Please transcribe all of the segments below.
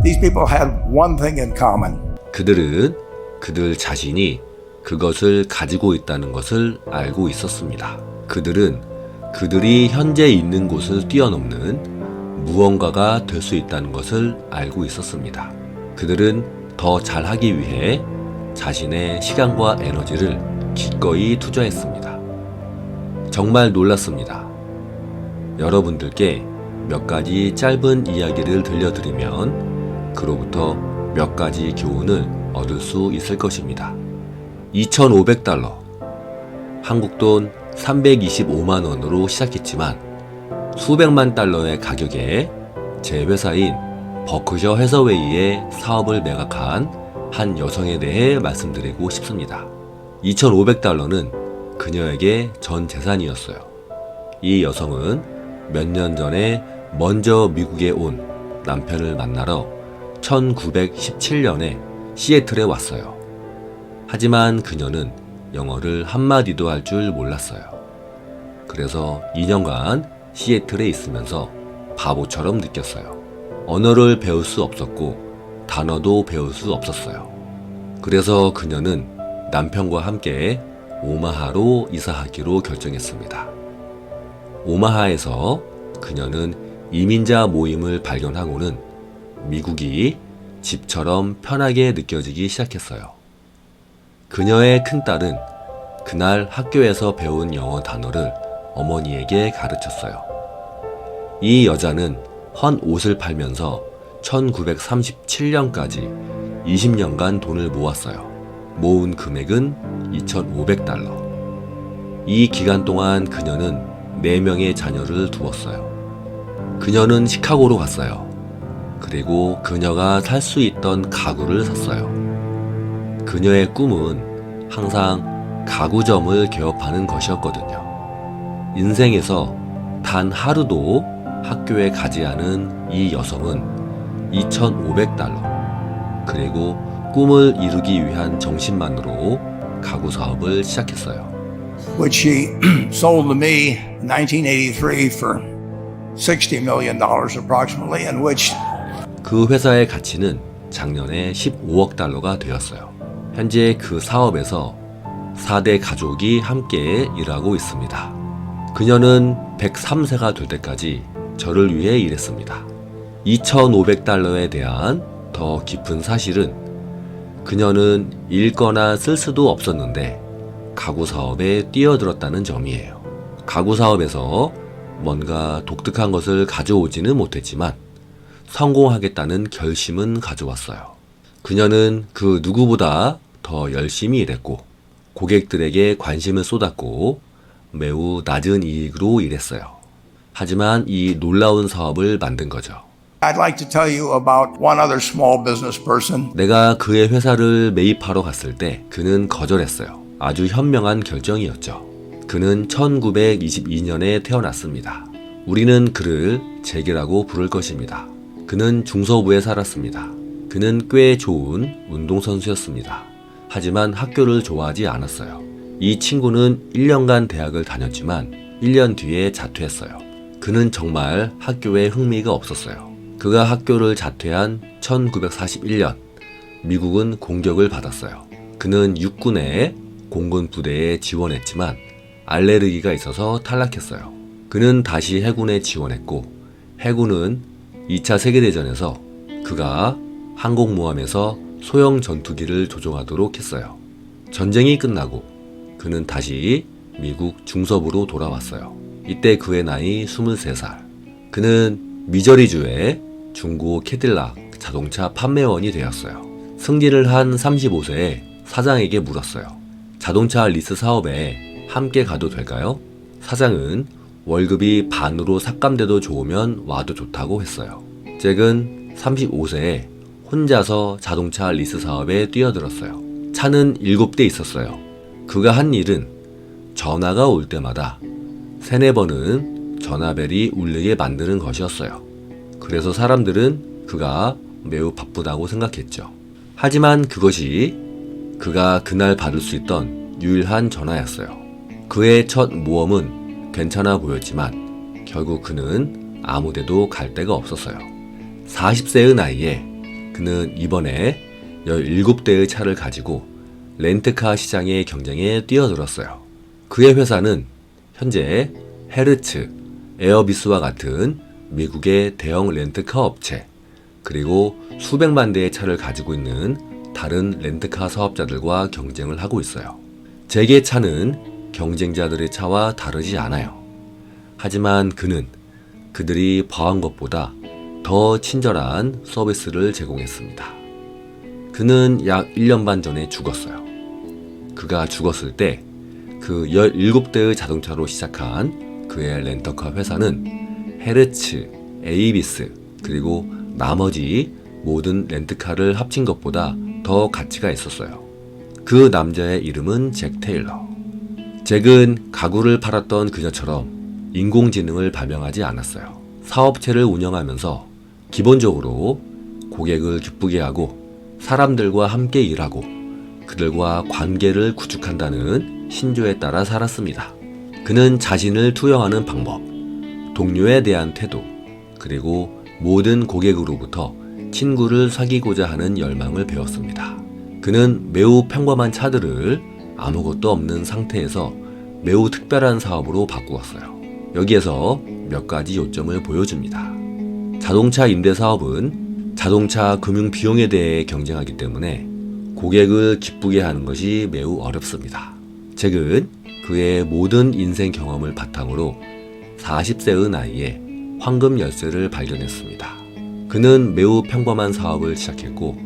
These people had one thing in common. 그들은 그들 자신이 그것을 가지고 있다는 것을 알고 있었습니다. 그들은 그들이 현재 있는 곳을 뛰어넘는 무언가가 될 수 있다는 것을 알고 있었습니다. 그들은 더 잘하기 위해 자신의 시간과 에너지를 기꺼이 투자했습니다. 정말 놀랐습니다. 여러분들께 몇 가지 짧은 이야기를 들려드리면 그로부터 몇 가지 교훈을 얻을 수 있을 것입니다. 2,500달러, 한국 돈 325만 원으로 시작했지만 수백만 달러의 가격에 제 회사인 버크셔 해서웨이의 사업을 매각한 한 여성에 대해 말씀드리고 싶습니다. 2,500달러는 그녀에게 전 재산이었어요. 이 여성은 몇 년 전에 먼저 미국에 온 남편을 만나러 1917년에 시애틀에 왔어요. 하지만 그녀는 영어를 한마디도 할 줄 몰랐어요. 그래서 2년간 시애틀에 있으면서 바보처럼 느꼈어요. 언어를 배울 수 없었고 단어도 배울 수 없었어요. 그래서 그녀는 남편과 함께 오마하로 이사하기로 결정했습니다. 오마하에서 그녀는 이민자 모임을 발견하고는 미국이 집처럼 편하게 느껴지기 시작했어요. 그녀의 큰딸은 그날 학교에서 배운 영어 단어를 어머니에게 가르쳤어요. 이 여자는 헌 옷을 팔면서 1937년까지 20년간 돈을 모았어요. 모은 금액은 2,500달러. 이 기간 동안 그녀는 4명의 자녀를 두었어요. 그녀는 시카고로 갔어요. 그리고 그녀가 살 수 있던 가구를 샀어요. 그녀의 꿈은 항상 가구점을 개업하는 것이었거든요. 인생에서 단 하루도 학교에 가지 않은 이 여성은 2,500달러, 그리고 꿈을 이루기 위한 정신만으로 가구 사업을 시작했어요. Which she sold to me in 1983 for $60 million approximately, in which 그 회사의 가치는 작년에 15억 달러가 되었어요. 현재 그 사업에서 4대 가족이 함께 일하고 있습니다. 그녀는 103세가 될 때까지 저를 위해 일했습니다. 2,500달러에 대한 더 깊은 사실은 그녀는 읽거나 쓸 수도 없었는데 가구 사업에 뛰어들었다는 점이에요. 가구 사업에서 뭔가 독특한 것을 가져오지는 못했지만 성공하겠다는 결심은 가져왔어요. 그녀는 그 누구보다 더 열심히 일했고 고객들에게 관심을 쏟았고 매우 낮은 이익으로 일했어요. 하지만 이 놀라운 사업을 만든 거죠. I'd like to tell you about one other small business person. 내가 그의 회사를 매입하러 갔을 때 그는 거절했어요. 아주 현명한 결정이었죠. 그는 1922년에 태어났습니다. 우리는 그를 잭이라고 부를 것입니다. 그는 중서부에 살았습니다. 그는 꽤 좋은 운동선수였습니다. 하지만 학교를 좋아하지 않았어요. 이 친구는 1년간 대학을 다녔지만 1년 뒤에 자퇴했어요. 그는 정말 학교에 흥미가 없었어요. 그가 학교를 자퇴한 1941년, 미국은 공격을 받았어요. 그는 육군의 공군 부대에 지원했지만 알레르기가 있어서 탈락했어요. 그는 다시 해군에 지원했고 해군은 2차 세계대전에서 그가 항공모함에서 소형 전투기를 조종하도록 했어요. 전쟁이 끝나고 그는 다시 미국 중서부로 돌아왔어요. 이때 그의 나이 23살. 그는 미저리주의 중고 캐딜락 자동차 판매원이 되었어요. 승진을 한 35세에 사장에게 물었어요. 자동차 리스 사업에 함께 가도 될까요? 사장은 월급이 반으로 삭감돼도 좋으면 와도 좋다고 했어요. 잭은 35세에 혼자서 자동차 리스 사업에 뛰어들었어요. 차는 7대 있었어요. 그가 한 일은 전화가 올 때마다 3-4번은 전화벨이 울리게 만드는 것이었어요. 그래서 사람들은 그가 매우 바쁘다고 생각했죠. 하지만 그것이 그가 그날 받을 수 있던 유일한 전화였어요. 그의 첫 모험은 괜찮아 보였지만 결국 그는 아무데도 갈 데가 없었어요. 40세의 나이에 그는 이번에 17대의 차를 가지고 렌트카 시장의 경쟁에 뛰어들었어요. 그의 회사는 현재 헤르츠, 에어비스와 같은 미국의 대형 렌트카 업체, 그리고 수백만 대의 차를 가지고 있는 다른 렌트카 사업자들과 경쟁을 하고 있어요. 제게 차는 경쟁자들의 차와 다르지 않아요. 하지만 그는 그들이 봐온 것보다 더 친절한 서비스를 제공했습니다. 그는 약 1년 반 전에 죽었어요. 그가 죽었을 때 그 17대의 자동차로 시작한 그의 렌터카 회사는 헤르츠, 에이비스, 그리고 나머지 모든 렌트카를 합친 것보다 더 가치가 있었어요. 그 남자의 이름은 잭 테일러. 잭은 가구를 팔았던 그녀처럼 인공지능을 발명하지 않았어요. 사업체를 운영하면서 기본적으로 고객을 기쁘게 하고 사람들과 함께 일하고 그들과 관계를 구축한다는 신조에 따라 살았습니다. 그는 자신을 투영하는 방법, 동료에 대한 태도, 그리고 모든 고객으로부터 친구를 사귀고자 하는 열망을 배웠습니다. 그는 매우 평범한 차들을 아무것도 없는 상태에서 매우 특별한 사업으로 바꾸었어요. 여기에서 몇 가지 요점을 보여줍니다. 자동차 임대 사업은 자동차 금융 비용에 대해 경쟁하기 때문에 고객을 기쁘게 하는 것이 매우 어렵습니다. 잭은 그의 모든 인생 경험을 바탕으로 40세의 나이에 황금 열쇠를 발견했습니다. 그는 매우 평범한 사업을 시작했고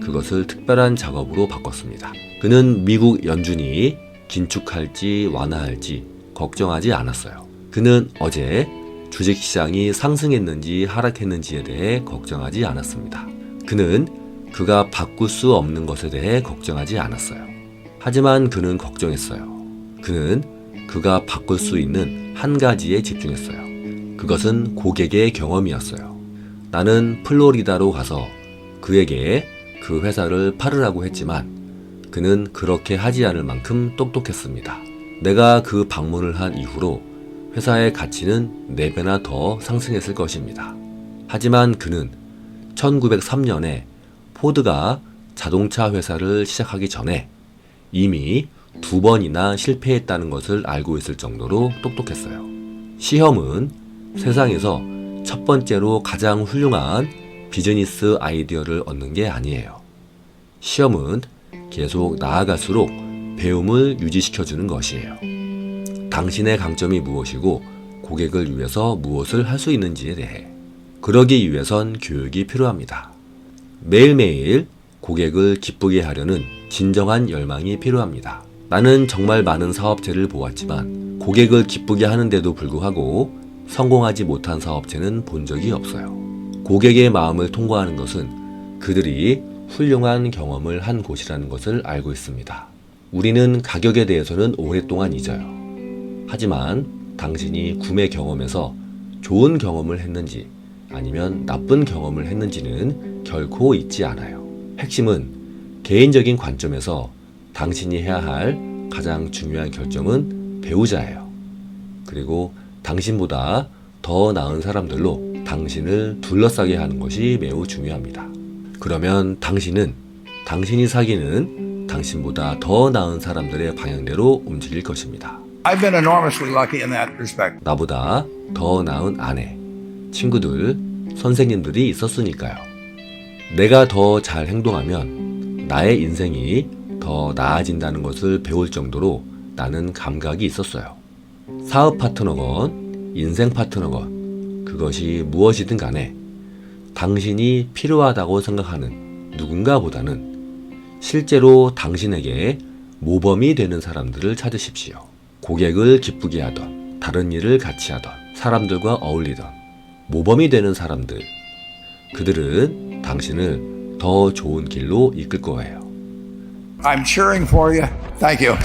그것을 특별한 작업으로 바꿨습니다. 그는 미국 연준이 긴축할지 완화할지 걱정하지 않았어요. 그는 어제 주식시장이 상승했는지 하락했는지에 대해 걱정하지 않았습니다. 그는 그가 바꿀 수 없는 것에 대해 걱정하지 않았어요. 하지만 그는 걱정했어요. 그는 그가 바꿀 수 있는 한 가지에 집중했어요. 그것은 고객의 경험이었어요. 나는 플로리다로 가서 그에게 그 회사를 팔으라고 했지만 그는 그렇게 하지 않을 만큼 똑똑했습니다. 내가 그 방문을 한 이후로 회사의 가치는 4배나 더 상승했을 것입니다. 하지만 그는 1903년에 포드가 자동차 회사를 시작하기 전에 이미 2번이나 실패했다는 것을 알고 있을 정도로 똑똑했어요. 시험은 세상에서 첫 번째로 가장 훌륭한 비즈니스 아이디어를 얻는 게 아니에요. 시험은 계속 나아갈수록 배움을 유지시켜주는 것이에요. 당신의 강점이 무엇이고 고객을 위해서 무엇을 할 수 있는지에 대해. 그러기 위해선 교육이 필요합니다. 매일매일 고객을 기쁘게 하려는 진정한 열망이 필요합니다. 나는 정말 많은 사업체를 보았지만 고객을 기쁘게 하는데도 불구하고 성공하지 못한 사업체는 본 적이 없어요. 고객의 마음을 통과하는 것은 그들이 훌륭한 경험을 한 곳이라는 것을 알고 있습니다. 우리는 가격에 대해서는 오랫동안 잊어요. 하지만 당신이 구매 경험에서 좋은 경험을 했는지 아니면 나쁜 경험을 했는지는 결코 잊지 않아요. 핵심은 개인적인 관점에서 당신이 해야 할 가장 중요한 결정은 배우자예요. 그리고 당신보다 더 나은 사람들로 당신을 둘러싸게 하는 것이 매우 중요합니다. 그러면 당신은 당신이 사귀는 당신보다 더 나은 사람들의 방향대로 움직일 것입니다. I've been enormously lucky in that respect. 나보다 더 나은 아내, 친구들, 선생님들이 있었으니까요. 내가 더 잘 행동하면 나의 인생이 더 나아진다는 것을 배울 정도로 나는 감각이 있었어요. 사업 파트너건 인생 파트너건 그것이 무엇이든 간에 당신이 필요하다고 생각하는 누군가보다는 실제로 당신에게 모범이 되는 사람들을 찾으십시오. 고객을 기쁘게 하던, 다른 일을 같이 하던, 사람들과 어울리던 모범이 되는 사람들, 그들은 당신을 더 좋은 길로 이끌 거예요. I'm cheering for you. Thank you.